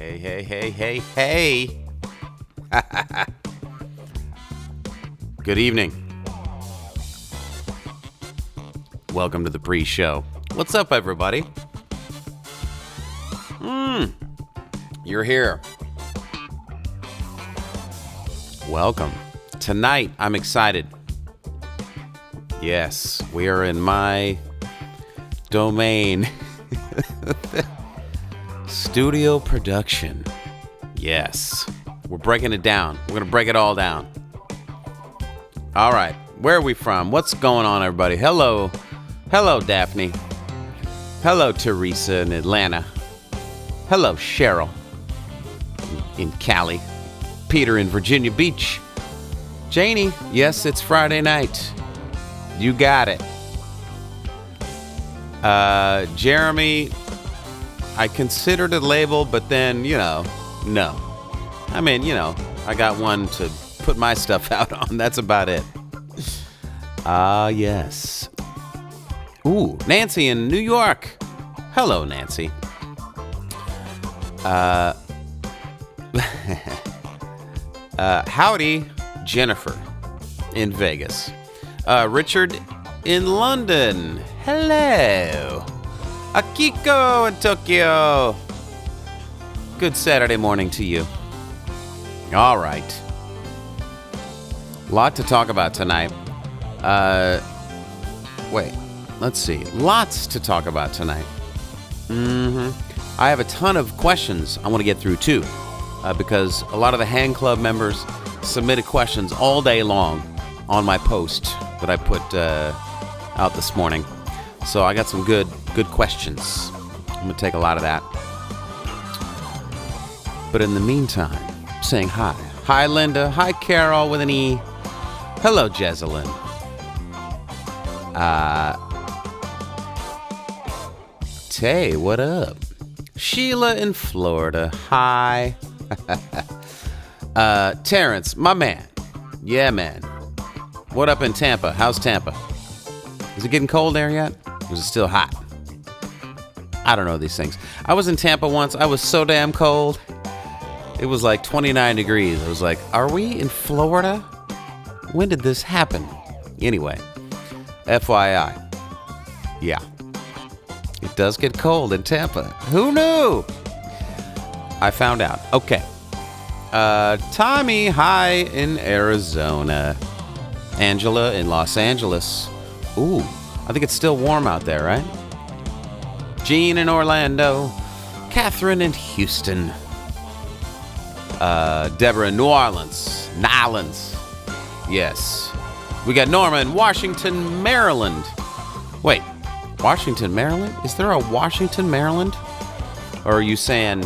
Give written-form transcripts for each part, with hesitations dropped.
Hey, hey, hey, hey, hey. Good evening. Welcome to the pre-show. What's up, everybody? You're here. Welcome. Tonight, I'm excited. Yes, we are in my domain. Studio production. Yes. We're breaking it down. We're going to break it all down. All right. Where are we from? What's going on, everybody? Hello. Hello, Daphne. Hello, Teresa in Atlanta. Hello, Cheryl in Cali. Peter in Virginia Beach. Janie, yes, it's Friday night. You got it. Jeremy, I considered a label, but then, no. I mean, I got one to put my stuff out on. That's about it. Yes. Ooh, Nancy in New York. Hello, Nancy. Howdy, Jennifer in Vegas. Richard in London. Hello. Akiko in Tokyo. Good Saturday morning to you. All right. Lot to talk about tonight. Wait, let's see. Lots to talk about tonight. I have a ton of questions I want to get through too, because a lot of the Hand Club members submitted questions all day long on my post that I put out this morning. So I got some good questions. I'm going to take a lot of that. But in the meantime, saying hi. Hi, Linda. Hi, Carol with an E. Hello, Jezelyn. Tay, what up? Sheila in Florida. Hi. Terrence, my man. Yeah, man. What up in Tampa? How's Tampa? Is it getting cold there yet? Or is it still hot? I don't know these things. I was in Tampa once. I was so damn cold. It was like 29 degrees. I was like, are we in Florida? When did this happen? Anyway, FYI. Yeah. It does get cold in Tampa. Who knew? I found out. Okay. Tommy, hi in Arizona. Angela in Los Angeles. Ooh, I think it's still warm out there, right? Jean in Orlando. Catherine in Houston. Deborah in New Orleans. Nylons. Yes. We got Norma in Washington, Maryland. Wait, Washington, Maryland? Is there a Washington, Maryland? Or are you saying...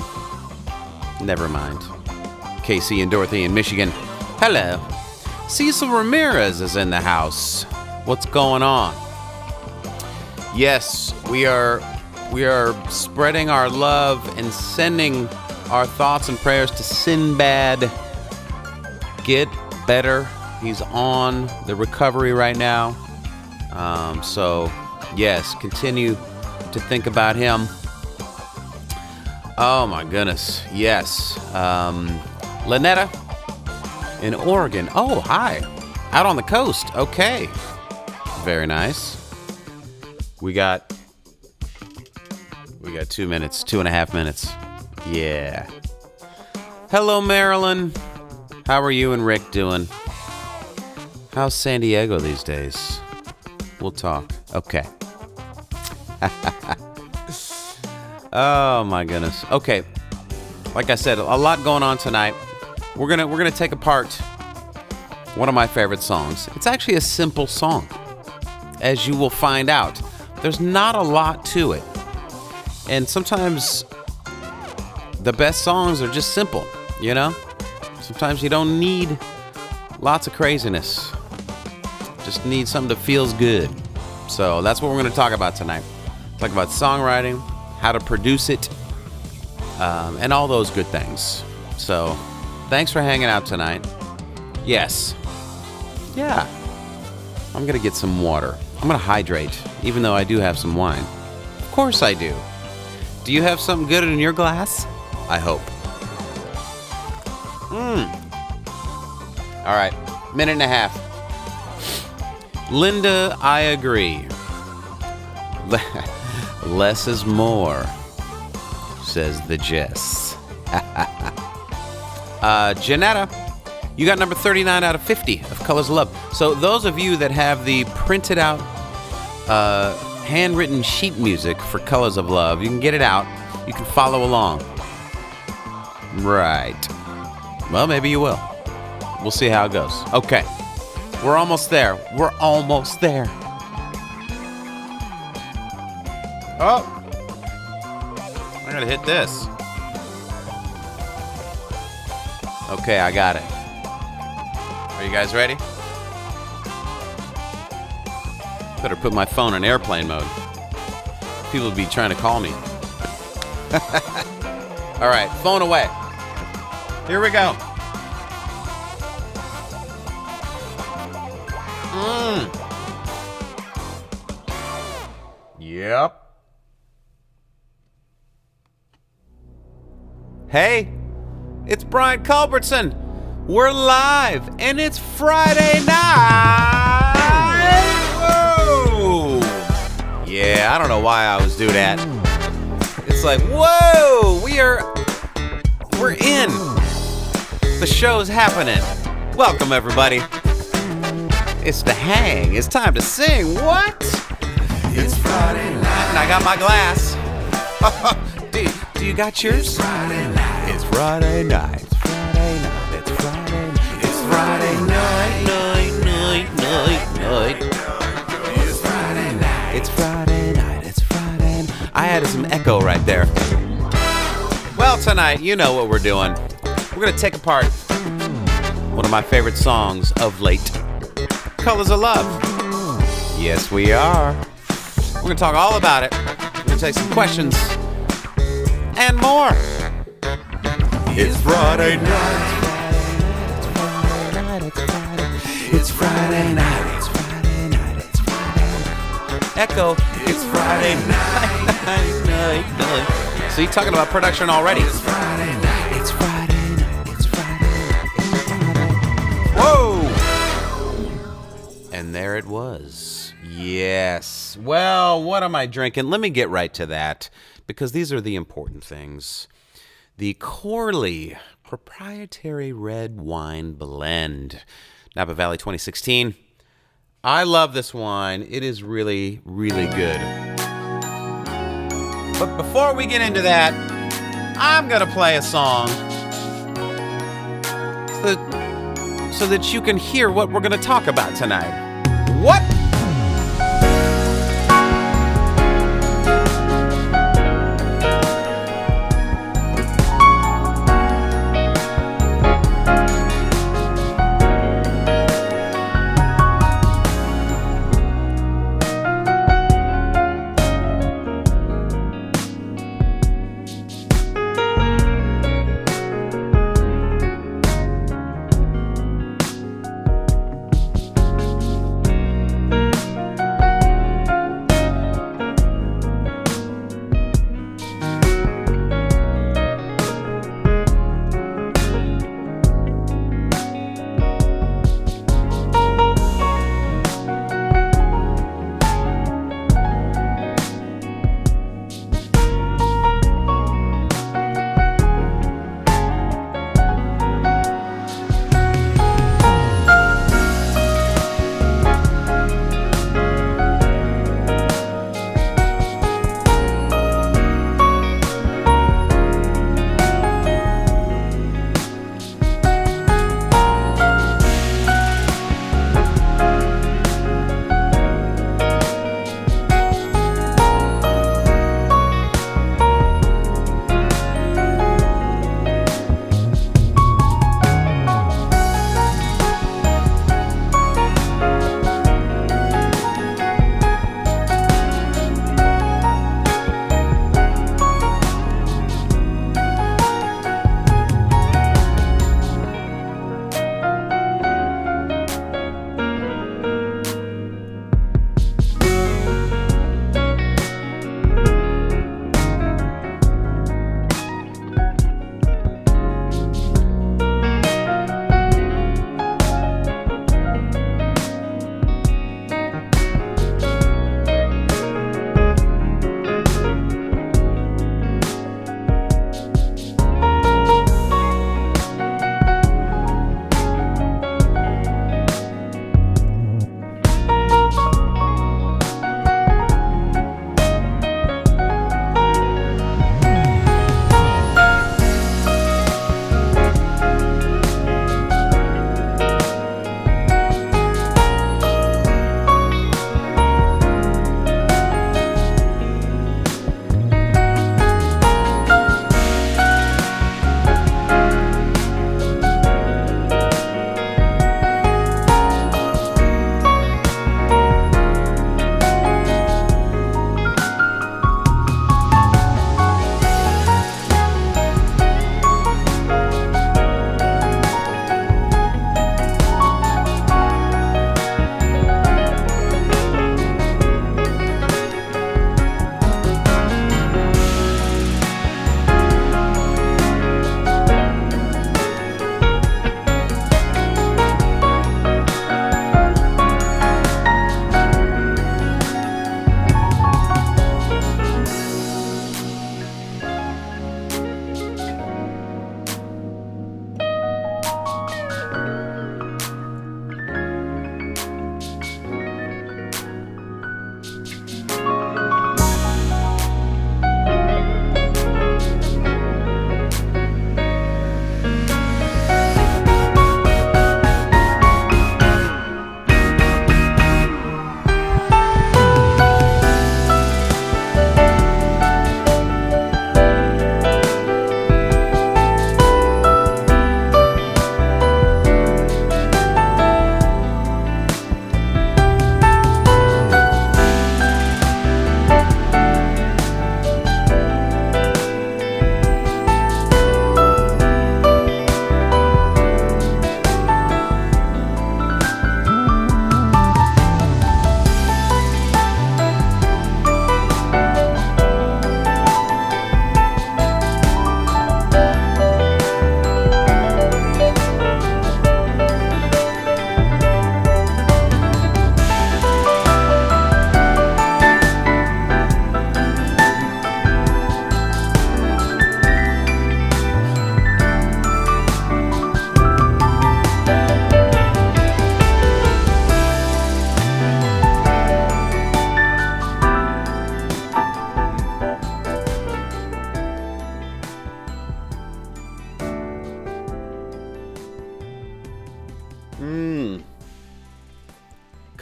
Never mind. Casey and Dorothy in Michigan. Hello. Cecil Ramirez is in the house. What's going on? Yes, we are spreading our love and sending our thoughts and prayers to Sinbad. Get better. He's on the recovery right now. So, yes, continue to think about him. Oh, my goodness. Yes. Lynetta in Oregon. Oh, hi. Out on the coast. Okay. Very nice. We got 2 minutes, 2.5 minutes. Yeah. Hello, Marilyn. How are you and Rick doing? How's San Diego these days? We'll talk. Okay. Oh my goodness. Okay. Like I said, a lot going on tonight. We're gonna take apart one of my favorite songs. It's actually a simple song, as you will find out. There's not a lot to it. And sometimes the best songs are just simple, Sometimes you don't need lots of craziness. Just need something that feels good. So that's what we're going to talk about tonight. Talk about songwriting, how to produce it, and all those good things. So thanks for hanging out tonight. Yes. Yeah. I'm going to get some water. I'm going to hydrate, even though I do have some wine. Of course I do. Do you have something good in your glass? I hope. All right, minute and a half. Linda, I agree. Less is more, says the Jess. Janetta, you got number 39 out of 50 of Colors of Love. So those of you that have the printed out handwritten sheet music for Colors of Love, you can get it out. You can follow along. Right. Well, maybe you will. We'll see how it goes. Okay. We're almost there. We're almost there. Oh. I gotta hit this. Okay, I got it. Are you guys ready? Better put my phone in airplane mode. People would be trying to call me. All right, phone away. Here we go. Yep. Hey, it's Brian Culbertson. We're live, and it's Friday night. Whoa! Yeah, I don't know why I always do that. It's like, whoa, we're in. The show's happening. Welcome, everybody. It's the hang. It's time to sing. What? It's Friday night. And I got my glass. Do you got yours? It's Friday night. It's Friday night. It's Friday night. It's Friday night. It's Friday night. Night. It's Friday night. It's Friday night. It's Friday night. I added some echo right there. Well, tonight, you know what we're doing. We're going to take apart one of my favorite songs of late, Colors of Love. Yes, we are. We're going to talk all about it. We're going to take some questions and more. It's Friday night. It's Friday night. It's Friday night. It's Friday night. Echo. It's Friday night. So you're talking about production already. It's Friday night. It's Friday night. It's Friday night. It's Friday. Whoa! And there it was. Yes. Well, what am I drinking? Let me get right to that, because these are the important things. The Corley Proprietary Red Wine Blend, Napa Valley 2016. I love this wine. It is really, really good. But before we get into that, I'm going to play a song so that you can hear what we're going to talk about tonight. What?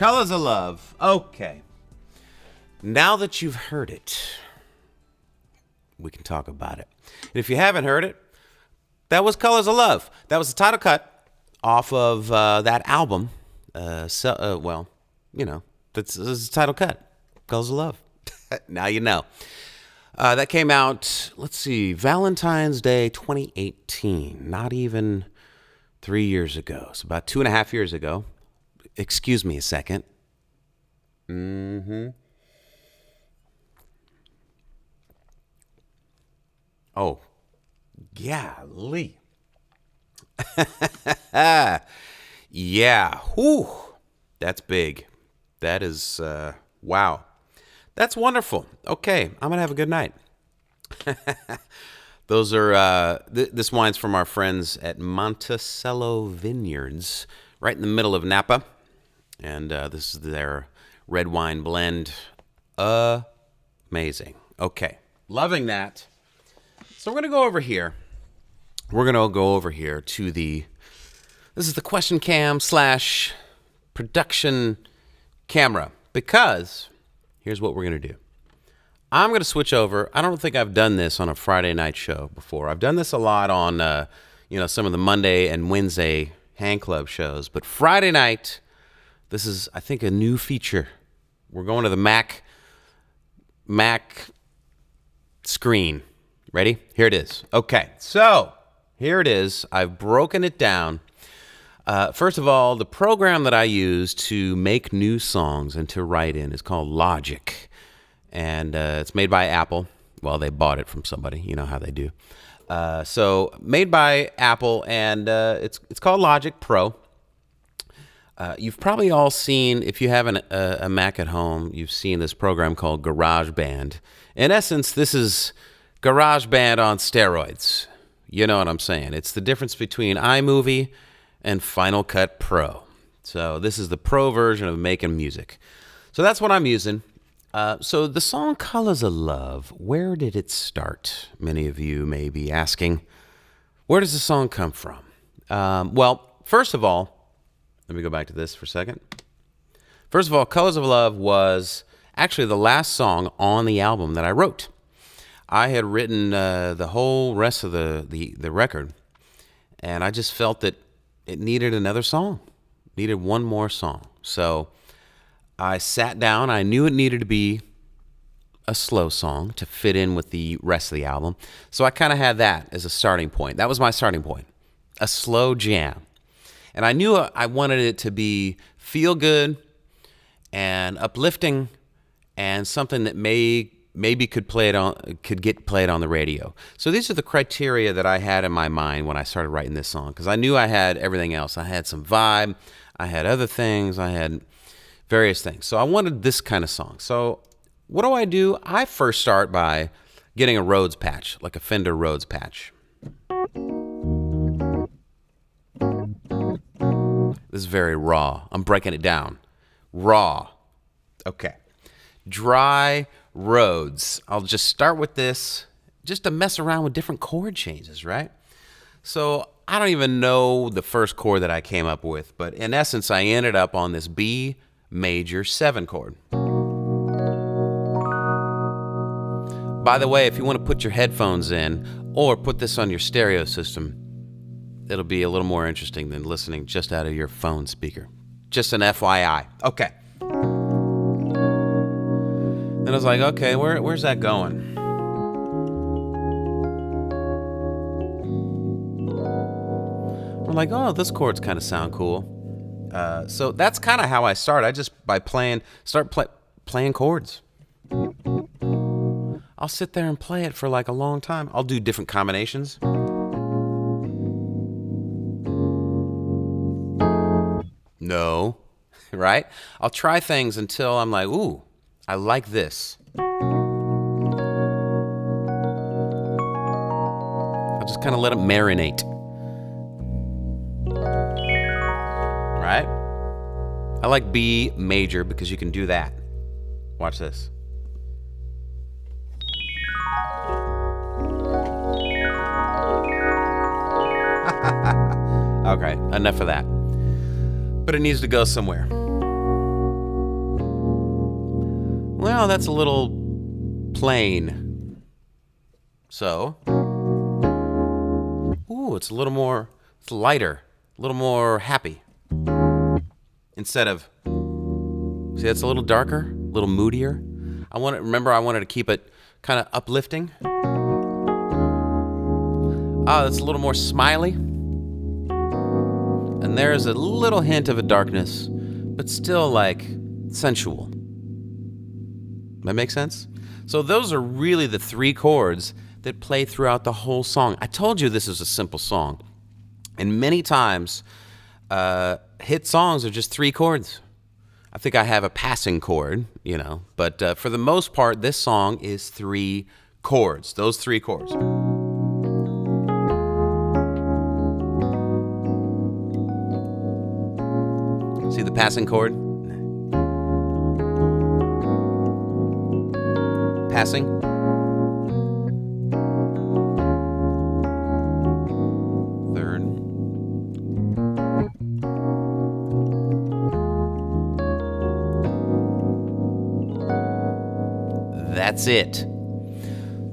Colors of Love. Okay. Now that you've heard it, we can talk about it. And if you haven't heard it, that was Colors of Love. That was the title cut off of that album. Well, you know, this is the title cut. Colors of Love. Now you know. That came out, let's see, Valentine's Day 2018. Not even 3 years ago. So about 2.5 years ago. Excuse me a second. Oh, golly. Yeah. Whew. That's big. That is, wow. That's wonderful. Okay, I'm going to have a good night. Those are, this wine's from our friends at Monticello Vineyards, right in the middle of Napa. And this is their red wine blend. Amazing. Okay, loving that. So we're going to go over here. We're going to go over here to this is the question cam / production camera, because here's what we're going to do. I'm going to switch over. I don't think I've done this on a Friday night show before. I've done this a lot on, some of the Monday and Wednesday Hand Club shows. But Friday night, this is, I think, a new feature. We're going to the Mac screen. Ready? Here it is. Okay, so here it is. I've broken it down. First of all, the program that I use to make new songs and to write in is called Logic. And it's made by Apple. Well, they bought it from somebody. You know how they do. So made by Apple, and it's called Logic Pro. You've probably all seen, if you have a Mac at home, you've seen this program called GarageBand. In essence, this is GarageBand on steroids. You know what I'm saying? It's the difference between iMovie and Final Cut Pro. So this is the pro version of making music. So that's what I'm using. So the song Colors of Love, where did it start? Many of you may be asking, where does the song come from? Well, first of all, let me go back to this for a second. First of all, Colors of Love was actually the last song on the album that I wrote. I had written the whole rest of the record, and I just felt that it needed another song, needed one more song. So I sat down. I knew it needed to be a slow song to fit in with the rest of the album. So I kind of had that as a starting point. That was my starting point, a slow jam. And I knew I wanted it to be feel good and uplifting and something that maybe could get played on the radio. So these are the criteria that I had in my mind when I started writing this song, because I knew I had everything else. I had some vibe. I had other things. I had various things. So I wanted this kind of song. So what do? I first start by getting a Rhodes patch, like a Fender Rhodes patch. This is very raw. I'm breaking it down. Raw. Okay. Dry Rhodes. I'll just start with this just to mess around with different chord changes, right? So I don't even know the first chord that I came up with, but in essence, I ended up on this B major 7 chord. By the way, if you want to put your headphones in or put this on your stereo system, it'll be a little more interesting than listening just out of your phone speaker. Just an FYI. Okay. Then I was like, okay, where's that going? I'm like, oh, this chord's kind of sound cool. So that's kind of how I start. I just start playing chords. I'll sit there and play it for like a long time. I'll do different combinations. No, right? I'll try things until I'm like, ooh, I like this. I'll just kind of let it marinate. Right? I like B major because you can do that. Watch this. Okay, enough of that. But it needs to go somewhere. well, that's a little plain. So, ooh, it's it's lighter, a little more happy. Instead of, see, that's a little darker, a little moodier. I wanted to keep it kind of uplifting. That's a little more smiley. And there's a little hint of a darkness, but still like sensual. That makes sense? So those are really the 3 chords that play throughout the whole song. I told you this is a simple song. And many times, hit songs are just 3 chords. I think I have a passing chord, but for the most part, this song is 3 chords, those 3 chords. See the passing chord? Passing. Third. That's it.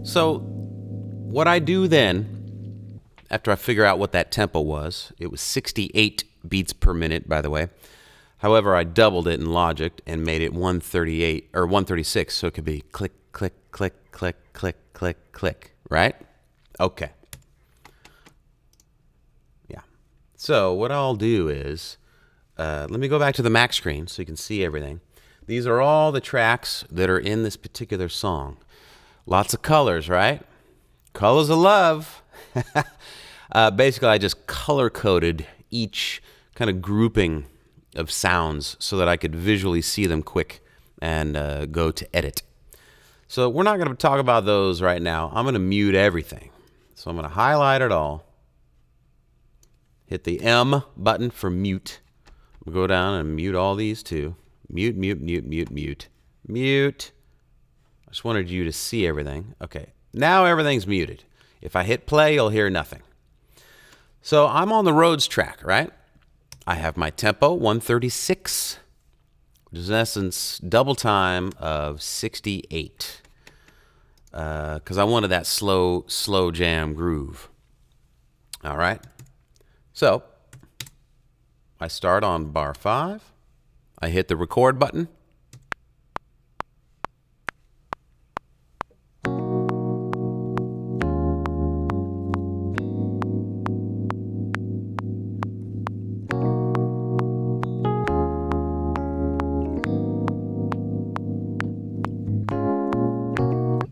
So what I do then, after I figure out what that tempo was, it was 68 beats per minute, by the way. However, I doubled it in Logic and made it 138 or 136, so it could be click, click, click, click, click, click, click, right? Okay. Yeah. So what I'll do is, let me go back to the Mac screen so you can see everything. These are all the tracks that are in this particular song. Lots of colors, right? Colors of love. Basically, I just color-coded each kind of grouping of sounds so that I could visually see them quick and go to edit. So we're not going to talk about those right now. I'm going to mute everything. So I'm going to highlight it all. Hit the M button for mute. We'll go down and mute all these too. Mute, mute, mute, mute, mute. Mute. I just wanted you to see everything. Okay, now everything's muted. If I hit play, you'll hear nothing. So I'm on the Rhodes track, right? I have my tempo, 136, which is in essence double time of 68. Because I wanted that slow jam groove. All right. So I start on bar 5. I hit the record button.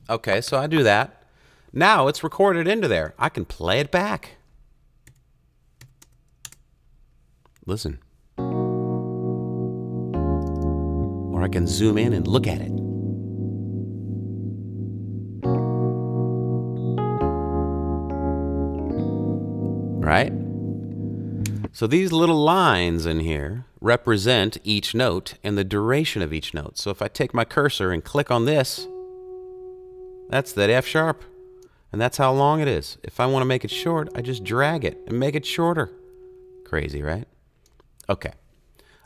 Okay, so I do that. Now it's recorded into there. I can play it back. Listen. Or I can zoom in and look at it. Right? So these little lines in here represent each note and the duration of each note. So if I take my cursor and click on this, that's that F sharp. And that's how long it is. If I want to make it short, I just drag it and make it shorter. Crazy, right? Okay.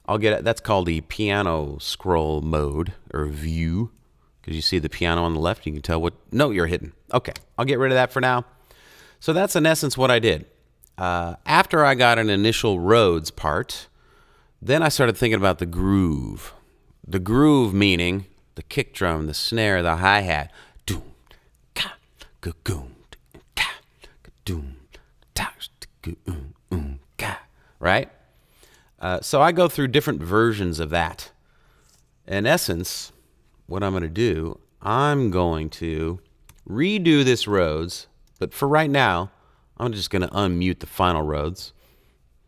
I'll get it. That's called the piano scroll mode or view. Because you see the piano on the left, you can tell what note you're hitting. Okay, I'll get rid of that for now. So that's in essence what I did. After I got an initial Rhodes part, then I started thinking about the groove. The groove meaning the kick drum, the snare, the hi-hat. Right? So I go through different versions of that. In essence, what I'm going to do, I'm going to redo this Rhodes, but for right now, I'm just going to unmute the final Rhodes,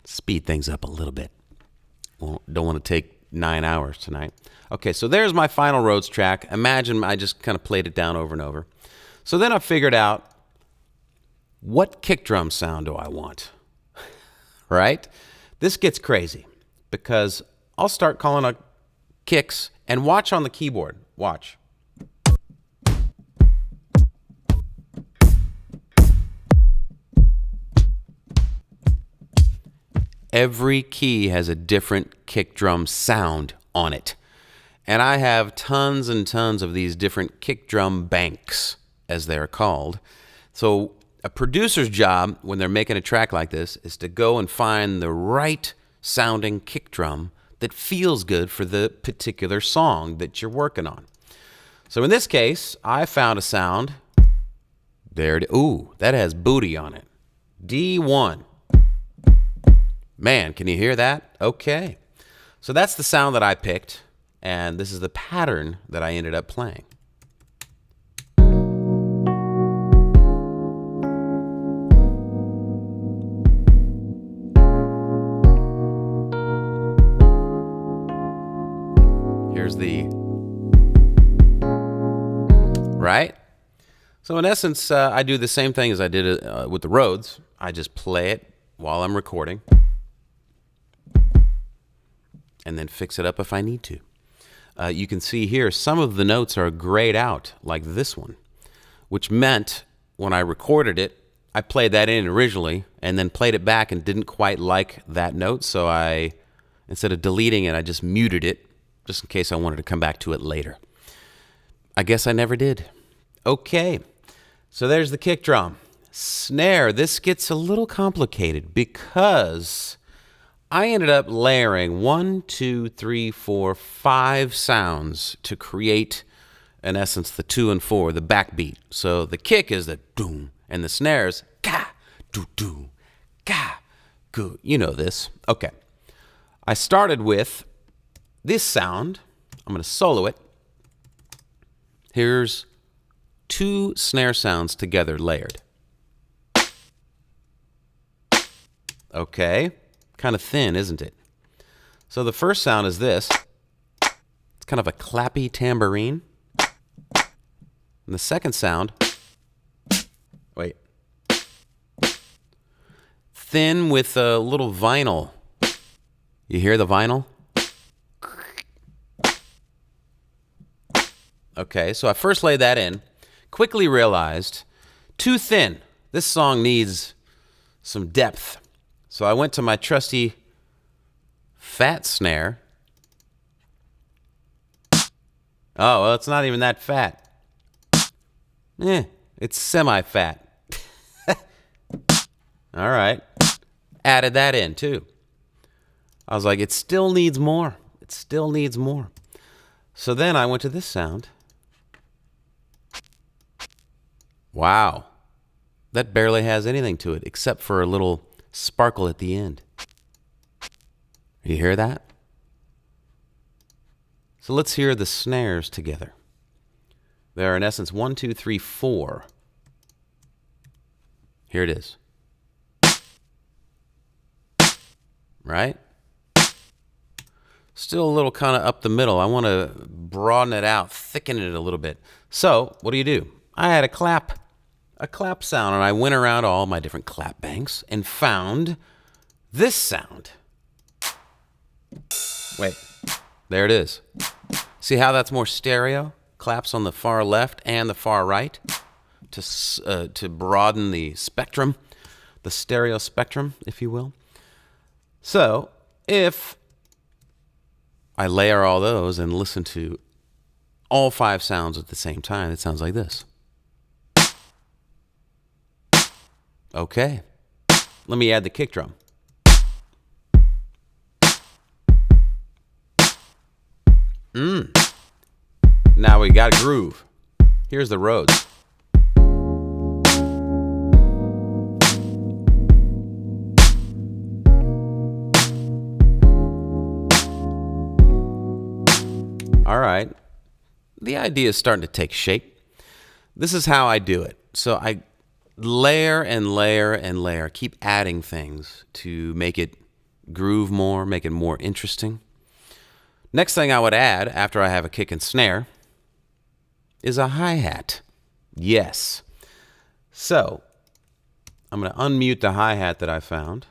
speed things up a little bit. Well, don't want to take 9 hours tonight. Okay, so there's my final Rhodes track. Imagine I just kind of played it down over and over. So then I figured out, what kick drum sound do I want? Right? This gets crazy because I'll start calling out kicks and watch on the keyboard. Watch. Every key has a different kick drum sound on it. And I have tons and tons of these different kick drum banks, as they're called. So a producer's job when they're making a track like this is to go and find the right sounding kick drum that feels good for the particular song that you're working on. So in this case, I found a sound. There it is. Ooh, that has booty on it. D1. Man, can you hear that? Okay. So that's the sound that I picked, and this is the pattern that I ended up playing. Here's the... Right? So in essence, I do the same thing as I did with the Rhodes. I just play it while I'm recording and then fix it up if I need to. You can see here some of the notes are grayed out, like this one, which meant when I recorded it, I played that in originally and then played it back and didn't quite like that note, so I, instead of deleting it, I just muted it just in case I wanted to come back to it later. I guess I never did. Okay, so there's the kick drum. Snare, this gets a little complicated because I ended up layering 1, 2, 3, 4, 5 sounds to create, in essence, the 2 and 4, the backbeat. So the kick is the doom, and the snares, ka, doo, doo, ka, goo. You know this. Okay. I started with this sound. I'm going to solo it. Here's 2 snare sounds together layered. Okay. Kind of thin, isn't it? So the first sound is this. It's kind of a clappy tambourine. And the second sound, wait, thin with a little vinyl. You hear the vinyl? Okay, so I first laid that in, quickly realized, too thin. This song needs some depth. So I went to my trusty fat snare. Oh, well, it's not even that fat. It's semi-fat. All right. Added that in, too. I was like, it still needs more. It still needs more. So then I went to this sound. Wow. That barely has anything to it except for a little sparkle at the end. You hear that? So let's hear the snares together. There are in essence 1, 2, 3, 4. Here it is. Right? Still a little kind of up the middle. I want to broaden it out, thicken it a little bit. So what do? I had a clap sound, and I went around all my different clap banks and found this sound. Wait, there it is. See how that's more stereo? Claps on the far left and the far right to broaden the spectrum, the stereo spectrum, if you will. So if I layer all those and listen to all 5 sounds at the same time, it sounds like this. Okay, let me add the kick drum. Now we got a groove. Here's the Rhodes. All right, the idea is starting to take shape. This is how I do it. So I layer and layer and layer, keep adding things to make it groove more, make it more interesting. Next thing I would add after I have a kick and snare is a hi-hat. Yes. So I'm going to unmute the hi-hat that I found.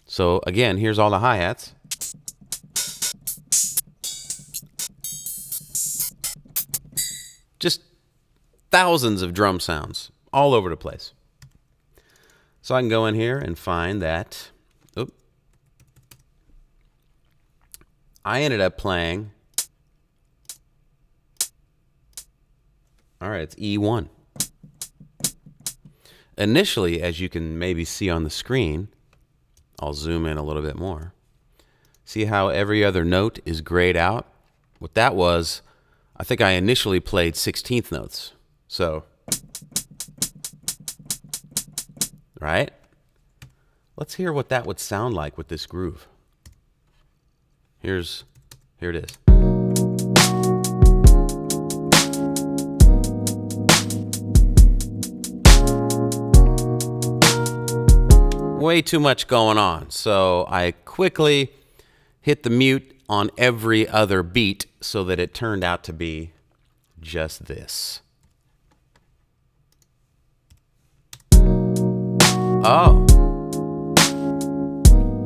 So again, here's all the hi-hats. Just thousands of drum sounds all over the place. So I can go in here and find that. I ended up playing, all right, it's E1. Initially, as you can maybe see on the screen, I'll zoom in a little bit more. See how every other note is grayed out? What that was, I think I initially played 16th notes. So, right? Let's hear what that would sound like with this groove. Here it is. Way too much going on, so I quickly hit the mute on every other beat so that it turned out to be just this. Oh,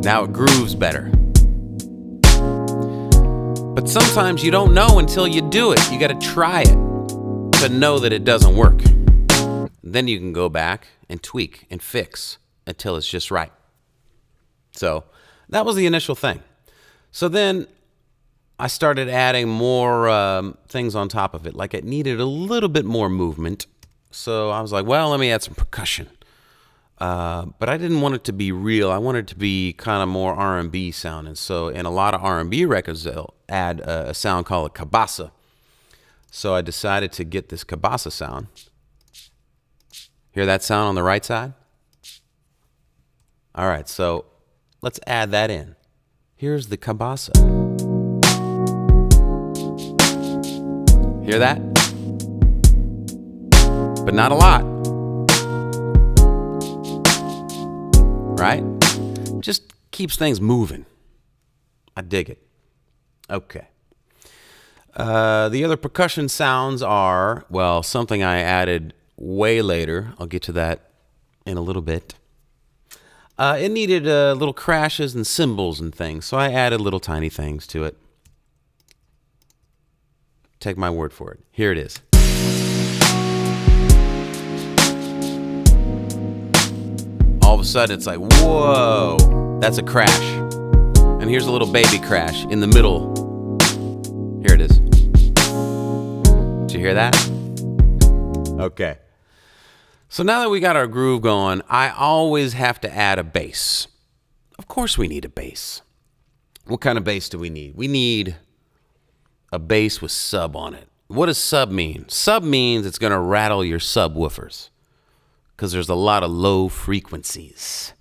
now it grooves better. But sometimes you don't know until you do it. You got to try it to know that it doesn't work. Then you can go back and tweak and fix until it's just right. So that was the initial thing. So then I started adding more things on top of it. Like it needed a little bit more movement. So I was like, well, let me add some percussion. But I didn't want it to be real. I wanted it to be kind of more R&B sound. And so in a lot of R&B records, they'll add a sound called a cabasa. So I decided to get this cabasa sound. Hear that sound on the right side? All right, so let's add that in. Here's the cabasa. Hear that? But not a lot. Right? Just keeps things moving. I dig it. Okay. The other percussion sounds are, well, something I added way later. I'll get to that in a little bit. It needed little crashes and cymbals and things, so I added little tiny things to it. Take my word for it. Here it is. All of a sudden, it's like, whoa, that's a crash. And here's a little baby crash in the middle. Here it is. Did you hear that? Okay. So now that we got our groove going, I always have to add a bass. Of course we need a bass. What kind of bass do we need? We need a bass with sub on it. What does sub mean? Sub means it's going to rattle your subwoofers because there's a lot of low frequencies.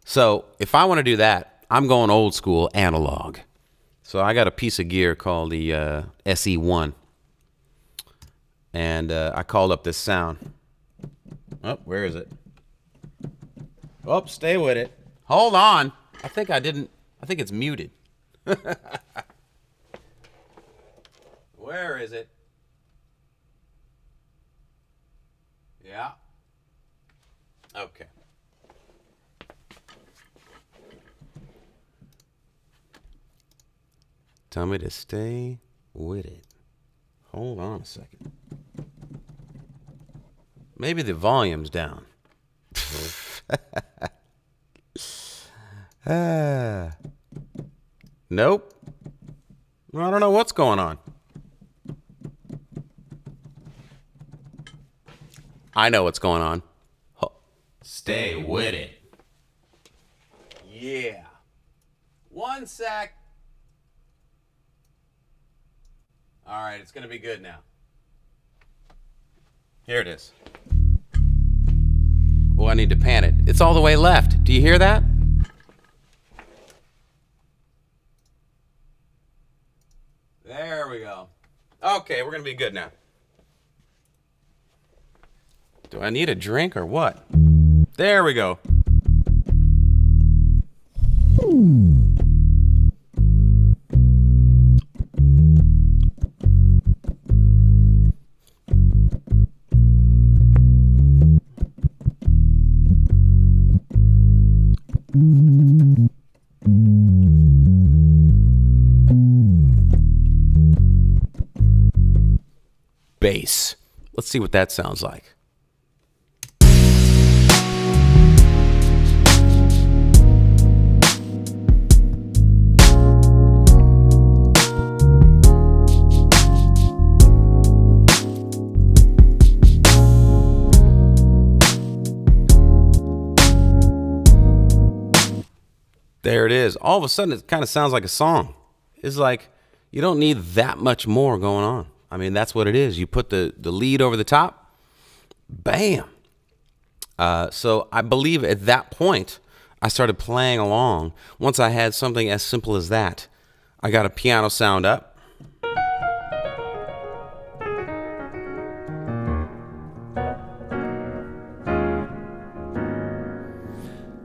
So if I want to do that, I'm going old school analog. So I got a piece of gear called the SE1. And I called up this sound. Oh, where is it? Oh, stay with it. Hold on. I think it's muted. Where is it? Yeah. Okay. Tell me to stay with it. Hold on a second. Maybe the volume's down. Nope. I don't know what's going on. I know what's going on. Stay with it. Yeah. One sec. All right, it's going to be good now. Here it is. Oh, I need to pan it. It's all the way left. Do you hear that? There we go. Okay, we're going to be good now. Do I need a drink or what? There we go. Bass. Let's see what that sounds like. is, all of a sudden it kind of sounds like a song. It's like you don't need that much more going on. I mean, that's what it is. You put the lead over the top, bam. So I believe at that point, I started playing along. Once I had something as simple as that, I got a piano sound up.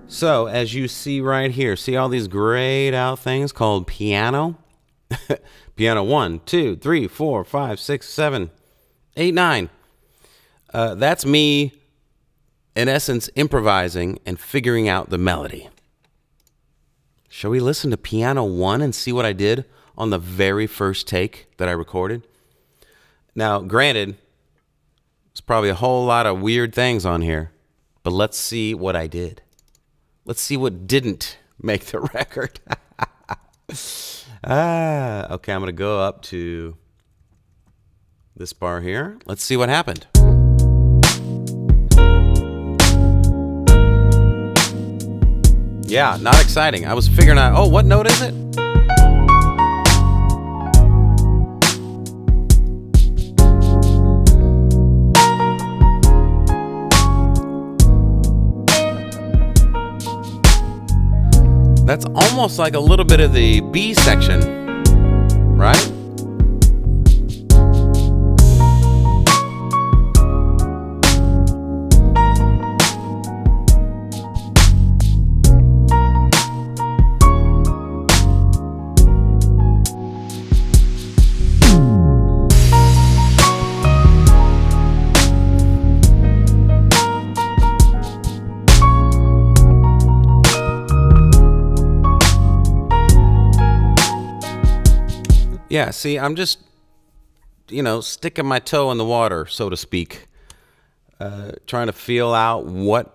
So as you see right here, see all these grayed out things called piano? Piano 1, 2, 3, 4, 5, 6, 7, 8, 9. That's me, in essence, improvising and figuring out the melody. Shall we listen to piano 1 and see what I did on the very first take that I recorded? Now, granted, there's probably a whole lot of weird things on here, but let's see what I did. Let's see what didn't make the record. Okay, I'm going to go up to this bar here. Let's see what happened. Yeah, not exciting. I was figuring out, oh, what note is it? That's almost like a little bit of the B section, right? Yeah, see, I'm just, sticking my toe in the water, so to speak, trying to feel out what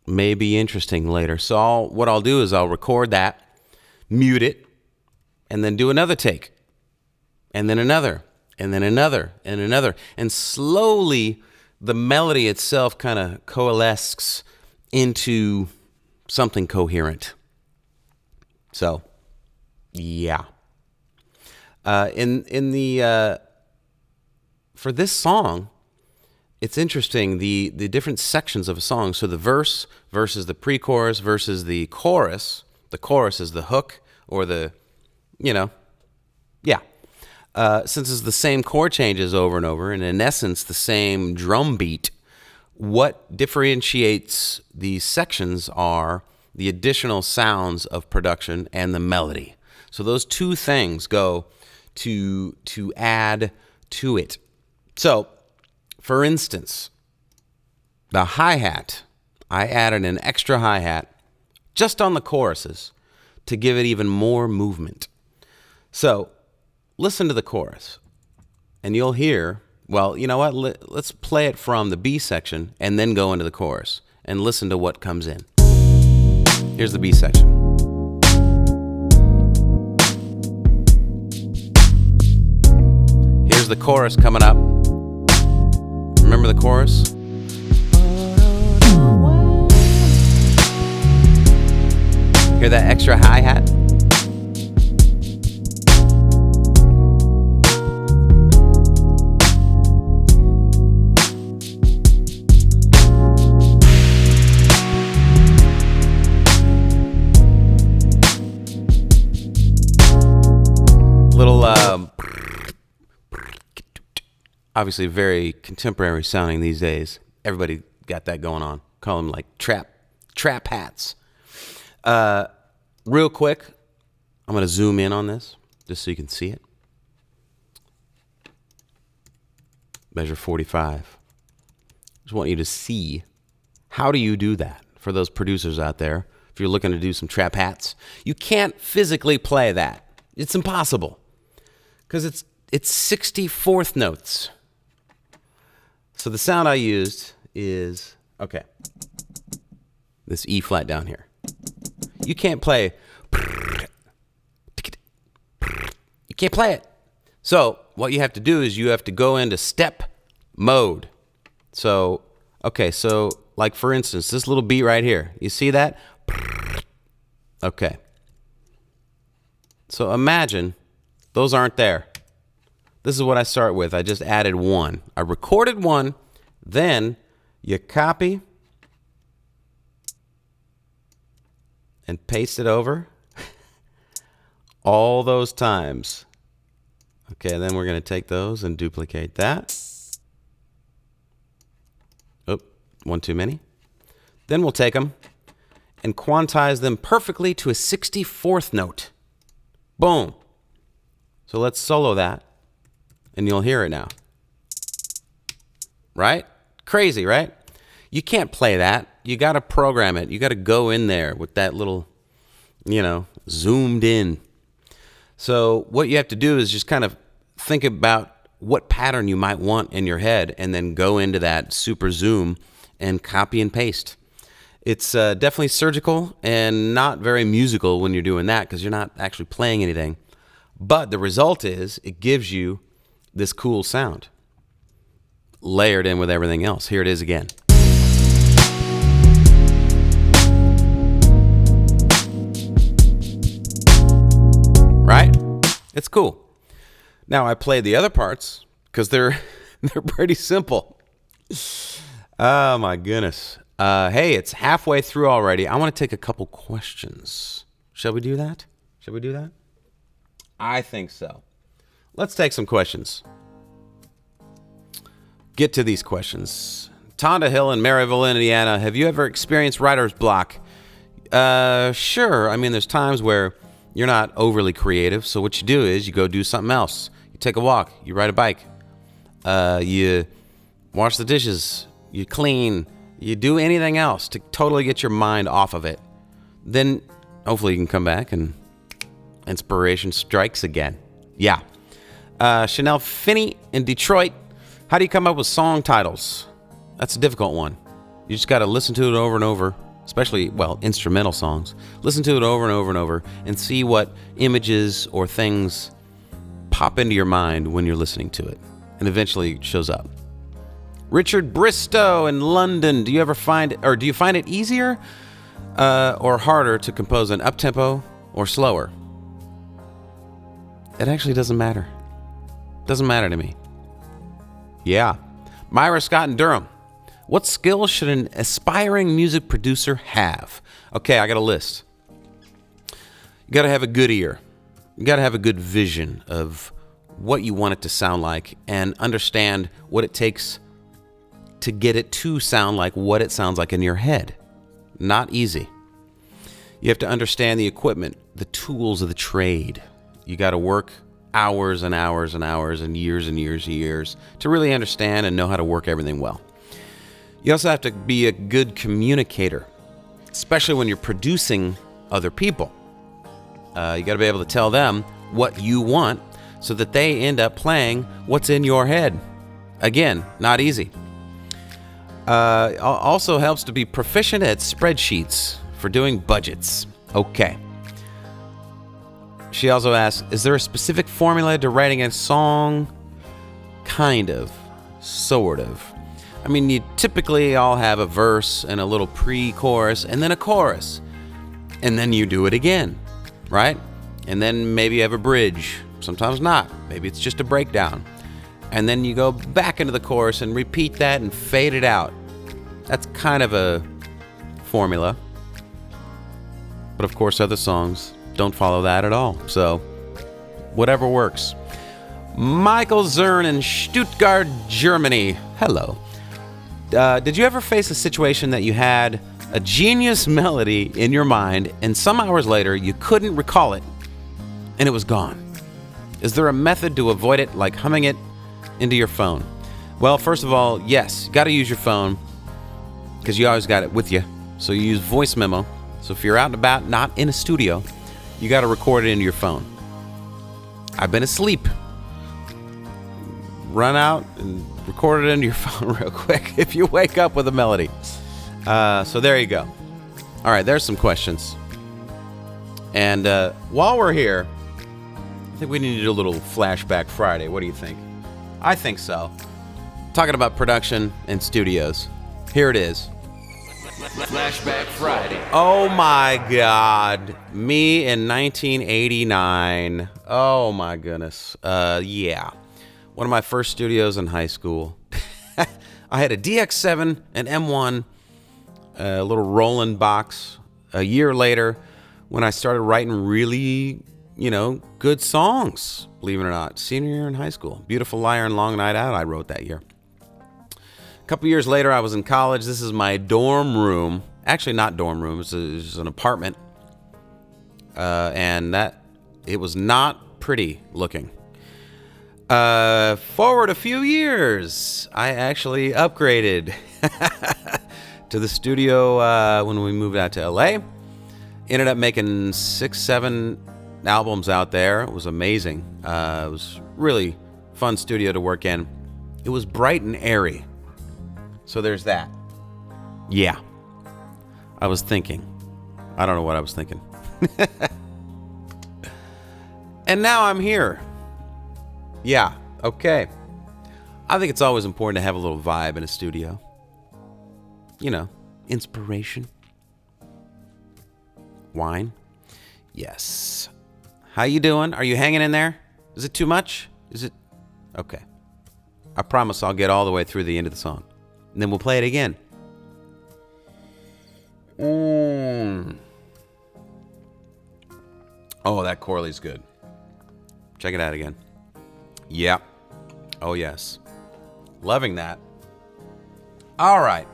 may be interesting later. So what I'll do is I'll record that, mute it, and then do another take, and then another, and then another, and another. And slowly, the melody itself kind of coalesces into something coherent. So, yeah. For this song, it's interesting, the different sections of a song. So the verse versus the pre-chorus versus the chorus. The chorus is the hook or the, since it's the same chord changes over and over, and in essence the same drum beat, what differentiates these sections are the additional sounds of production and the melody. So those two things go to add to it. So, for instance, the hi-hat, I added an extra hi-hat just on the choruses to give it even more movement. So, listen to the chorus, and you'll hear, well, you know what, let's play it from the B section and then go into the chorus and listen to what comes in. Here's the B section. The chorus coming up. Remember the chorus? Hear that extra hi-hat? Little obviously very contemporary sounding these days. Everybody got that going on. Call them like trap hats. Real quick, I'm going to zoom in on this just so you can see it. Measure 45. Just want you to see, how do you do that? For those producers out there, if you're looking to do some trap hats, you can't physically play that. It's impossible because it's 64th notes. So the sound I used is, okay, this E flat down here. You can't play, you can't play it. So what you have to do is you have to go into step mode. So, okay, so like for instance, this little beat right here, you see that? Okay. So imagine those aren't there. This is what I start with. I just added one. I recorded one, then you copy and paste it over all those times. Okay, then we're going to take those and duplicate that. Oh, one too many. Then we'll take them and quantize them perfectly to a 64th note. Boom. So let's solo that, and you'll hear it now. Right? Crazy, right? You can't play that. You got to program it. You got to go in there with that little, zoomed in. So what you have to do is just kind of think about what pattern you might want in your head and then go into that super zoom and copy and paste. It's definitely surgical and not very musical when you're doing that because you're not actually playing anything. But the result is it gives you this cool sound layered in with everything else. Here it is again. Right? It's cool. Now I played the other parts because they're pretty simple. Oh my goodness. Hey, it's halfway through already. I want to take a couple questions. Shall we do that? I think so. Let's take some questions. Get to these questions. Tonda Hill in Maryville, Indiana. Have you ever experienced writer's block? Sure. I mean, there's times where you're not overly creative. So what you do is you go do something else. You take a walk. You ride a bike. You wash the dishes. You clean. You do anything else to totally get your mind off of it. Then hopefully you can come back and inspiration strikes again. Yeah. Chanel Finney in Detroit. How do you come up with song titles? That's a difficult one. You just got to listen to it over and over, especially, instrumental songs. Listen to it over and over and over and see what images or things pop into your mind when you're listening to it. And eventually it shows up. Richard Bristow in London. Do you find it easier or harder to compose an up-tempo or slower? It actually doesn't matter. Doesn't matter to me. Yeah. Myra Scott in Durham. What skills should an aspiring music producer have? Okay, I got a list. You got to have a good ear. You got to have a good vision of what you want it to sound like and understand what it takes to get it to sound like what it sounds like in your head. Not easy. You have to understand the equipment, the tools of the trade. You got to work hours and hours and hours and years and years and years to really understand and know how to work everything well. You also have to be a good communicator, especially when you're producing other people. You got to be able to tell them what you want so that they end up playing what's in your head. Again, not easy. Also helps to be proficient at spreadsheets for doing budgets. Okay. She also asks, is there a specific formula to writing a song? Kind of. Sort of. I mean, you typically all have a verse and a little pre-chorus and then a chorus. And then you do it again, right? And then maybe you have a bridge. Sometimes not. Maybe it's just a breakdown. And then you go back into the chorus and repeat that and fade it out. That's kind of a formula. But of course, other songs don't follow that at all. So, whatever works. Michael Zern in Stuttgart, Germany. Hello. Did you ever face a situation that you had a genius melody in your mind and some hours later you couldn't recall it and it was gone? Is there a method to avoid it, like humming it into your phone? Well, first of all, yes, you got to use your phone because you always got it with you. So you use voice memo. So if you're out and about, not in a studio, you got to record it into your phone. I've been asleep. Run out and record it into your phone real quick if you wake up with a melody. So there you go. All right, there's some questions. And while we're here, I think we need to do a little Flashback Friday. What do you think? I think so. Talking about production and studios. Here it is. Flashback Friday. Oh my God. Me in 1989. Oh my goodness. Yeah. One of my first studios in high school. I had a DX7, an M1, a little Roland box. A year later, when I started writing really, good songs, believe it or not. Senior year in high school. Beautiful Liar and Long Night Out I wrote that year. A couple years later, I was in college. This is my dorm room. Actually, not dorm room. It was an apartment. And it was not pretty looking. Forward a few years, I actually upgraded to the studio when we moved out to LA. Ended up making 6-7 albums out there. It was amazing. It was really fun studio to work in. It was bright and airy. So there's that. Yeah. I was thinking. I don't know what I was thinking. And now I'm here. Yeah, okay. I think it's always important to have a little vibe in a studio. Inspiration. Wine. Yes. How you doing? Are you hanging in there? Is it too much? Is it? Okay. I promise I'll get all the way through the end of the song. And then we'll play it again. Oh, that Corley's good. Check it out again. Yep. Oh, yes. Loving that. All right.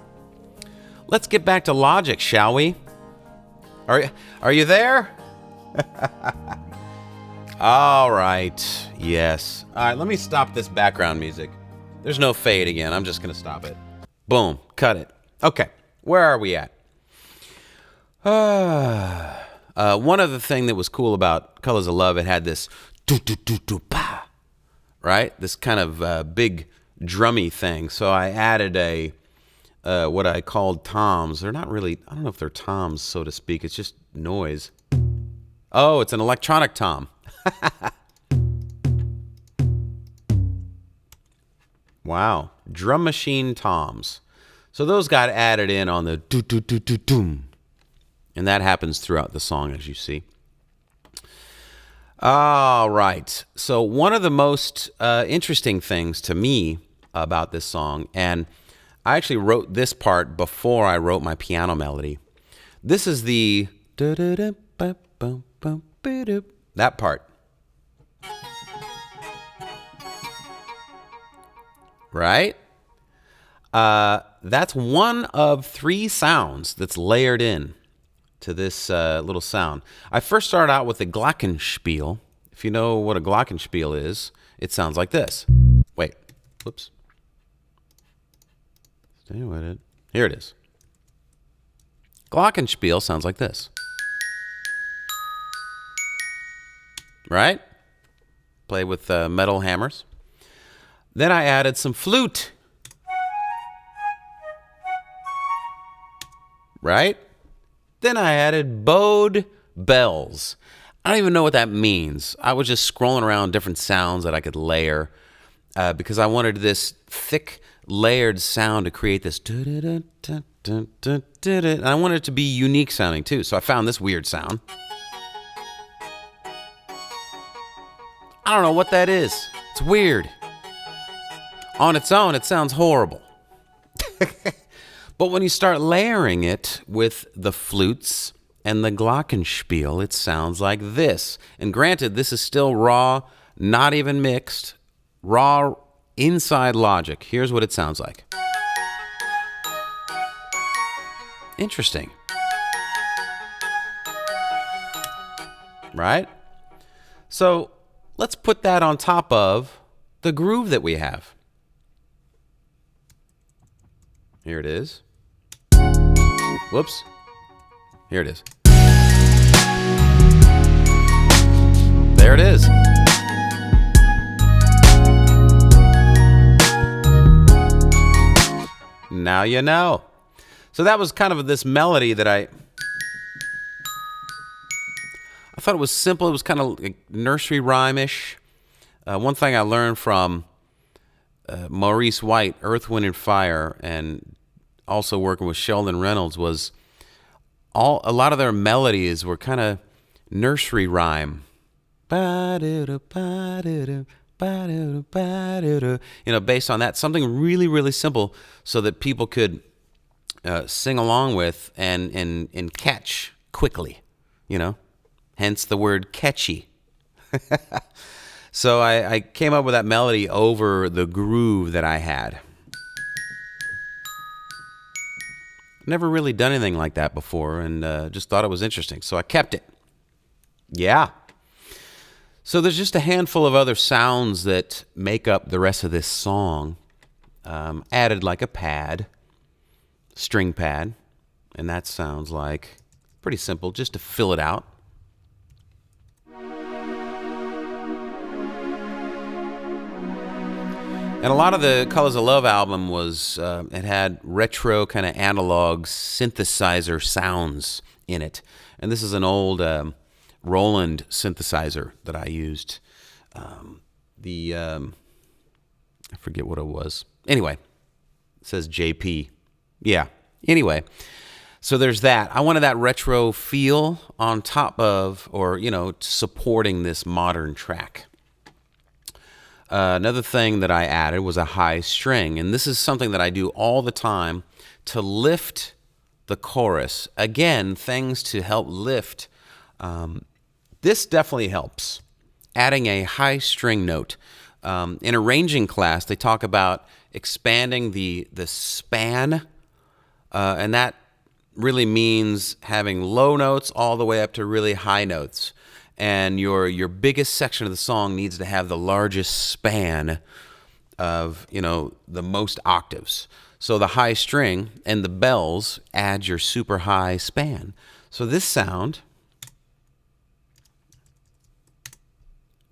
Let's get back to Logic, shall we? Are you there? All right. Yes. All right, let me stop this background music. There's no fade again. I'm just going to stop it. Boom. Cut it. Okay. Where are we at? One other thing that was cool about Colors of Love, it had this do-do-do-do-pa, right? This kind of big drummy thing. So I added what I called toms. They're not really, I don't know if they're toms, so to speak. It's just noise. Oh, it's an electronic tom. Wow. Drum machine toms. So those got added in on the do-do-do-do-doom. And that happens throughout the song, as you see. All right. So one of the most interesting things to me about this song, and I actually wrote this part before I wrote my piano melody. This is the that part. Right? That's one of 3 sounds that's layered in to this little sound. I first started out with the glockenspiel. If you know what a glockenspiel is, it sounds like this. Wait. Whoops. Stay with it. Here it is. Glockenspiel sounds like this. Right? Play with metal hammers. Then I added some flute. Right? Then I added bowed bells. I don't even know what that means. I was just scrolling around different sounds that I could layer because I wanted this thick, layered sound to create this. And I wanted it to be unique sounding too. So I found this weird sound. I don't know what that is. It's weird. On its own, it sounds horrible. But when you start layering it with the flutes and the glockenspiel, it sounds like this. And granted, this is still raw, not even mixed, raw inside Logic. Here's what it sounds like. Interesting. Right? So let's put that on top of the groove that we have. Here it is. Whoops. Here it is. There it is. Now you know. So that was kind of this melody that I thought it was simple. It was kind of like nursery rhyme-ish. One thing I learned from Maurice White, Earth, Wind, and Fire, and also working with Sheldon Reynolds was a lot of their melodies were kind of nursery rhyme. Ba-do-do, ba-do-do, ba-do-do, ba-do-do. Based on that, something really, really simple so that people could sing along with and catch quickly, hence the word catchy. So I came up with that melody over the groove that I had. Never really done anything like that before, and just thought it was interesting, so I kept it. Yeah. So there's just a handful of other sounds that make up the rest of this song. Added like a pad, string pad, and that sounds like pretty simple, just to fill it out. And a lot of the Colors of Love album was, it had retro kind of analog synthesizer sounds in it. And this is an old Roland synthesizer that I used. I forget what it was. Anyway, it says JP. Yeah. Anyway, so there's that. I wanted that retro feel on top of, or, supporting this modern track. Another thing that I added was a high string, and this is something that I do all the time to lift the chorus. Again, things to help lift. This definitely helps. Adding a high string note. In arranging class, they talk about expanding the span, and that really means having low notes all the way up to really high notes. And your biggest section of the song needs to have the largest span of, the most octaves. So the high string and the bells add your super high span. So this sound,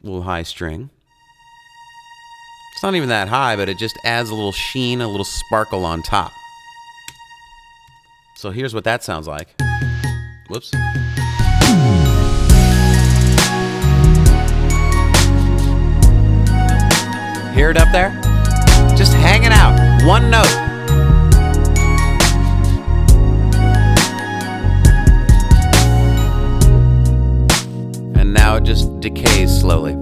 little high string. It's not even that high, but it just adds a little sheen, a little sparkle on top. So here's what that sounds like. Whoops. Hear it up there? Just hanging out. One note. And now it just decays slowly.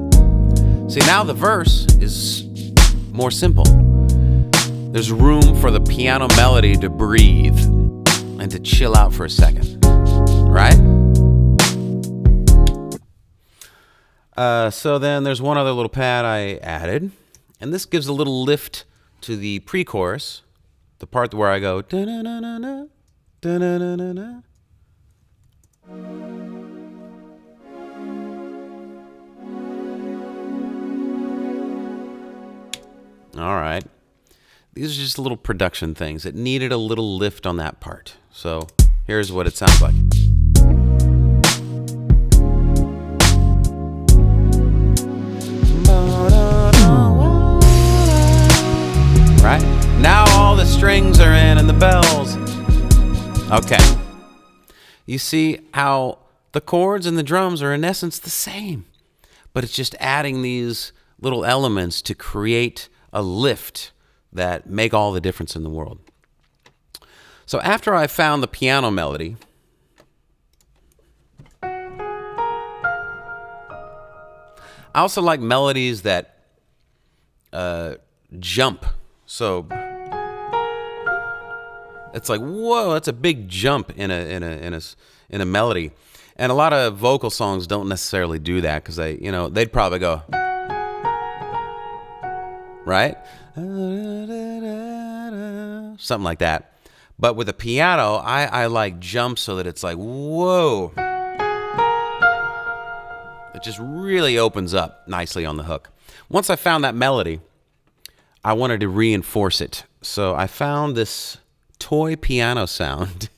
See, now the verse is more simple. There's room for the piano melody to breathe and to chill out for a second. Right? So then there's one other little pad I added. And this gives a little lift to the pre-chorus, the part where I go da-na-na-na-na, da-na-na-na-na. All right. These are just little production things. It needed a little lift on that part. So here's what it sounds like. Right? Now all the strings are in and the bells. Okay. You see how the chords and the drums are in essence the same, but it's just adding these little elements to create a lift that make all the difference in the world. So after I found the piano melody, I also like melodies that jump. So it's like, whoa, that's a big jump in a melody. And a lot of vocal songs don't necessarily do that because they'd probably go, right? Something like that. But with the piano, I like jumps so that it's like, whoa. It just really opens up nicely on the hook. Once I found that melody, I wanted to reinforce it. So I found this toy piano sound.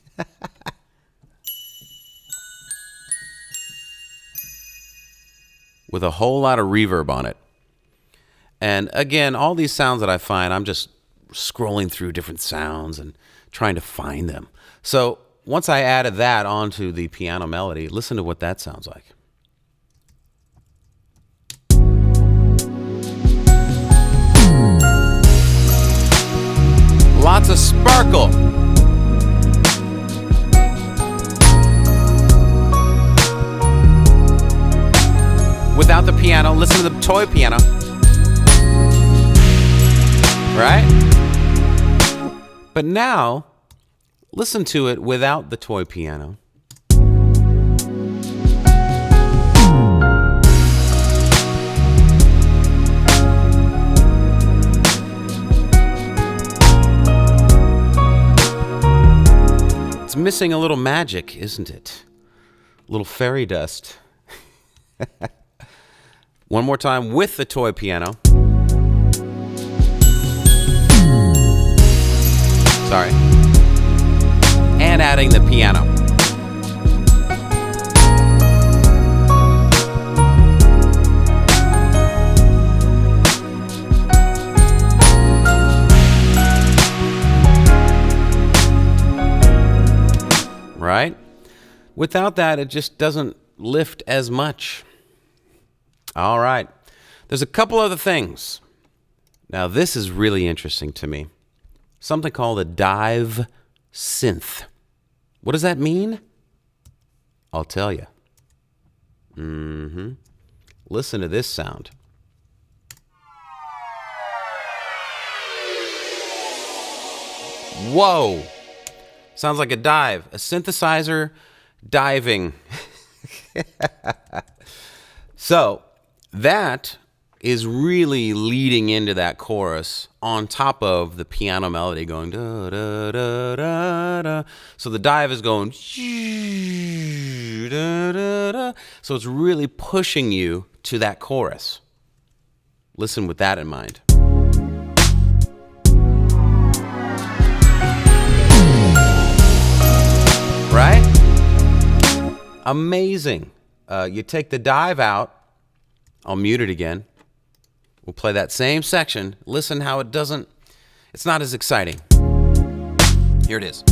With a whole lot of reverb on it. And again, all these sounds that I find, I'm just scrolling through different sounds and trying to find them. So once I added that onto the piano melody, listen to what that sounds like. Lots of sparkle. without the piano. Listen to the toy piano. Right? But now, listen to it without the toy piano. It's missing a little magic, isn't it? A little fairy dust. One more time with the toy piano. Sorry. And adding the piano. Right? Without that, it just doesn't lift as much. All right. There's a couple other things. Now, this is really interesting to me. Something called a dive synth. What does that mean? I'll tell you. Listen to this sound. Whoa. Sounds like a dive. A synthesizer diving. So, that is really leading into that chorus on top of the piano melody going da da da da da. So the dive is going da da da. So it's really pushing you to that chorus. Listen with that in mind. Right? Amazing. You take the dive out. I'll mute it again. We'll play that same section. Listen how it's not as exciting. Here it is.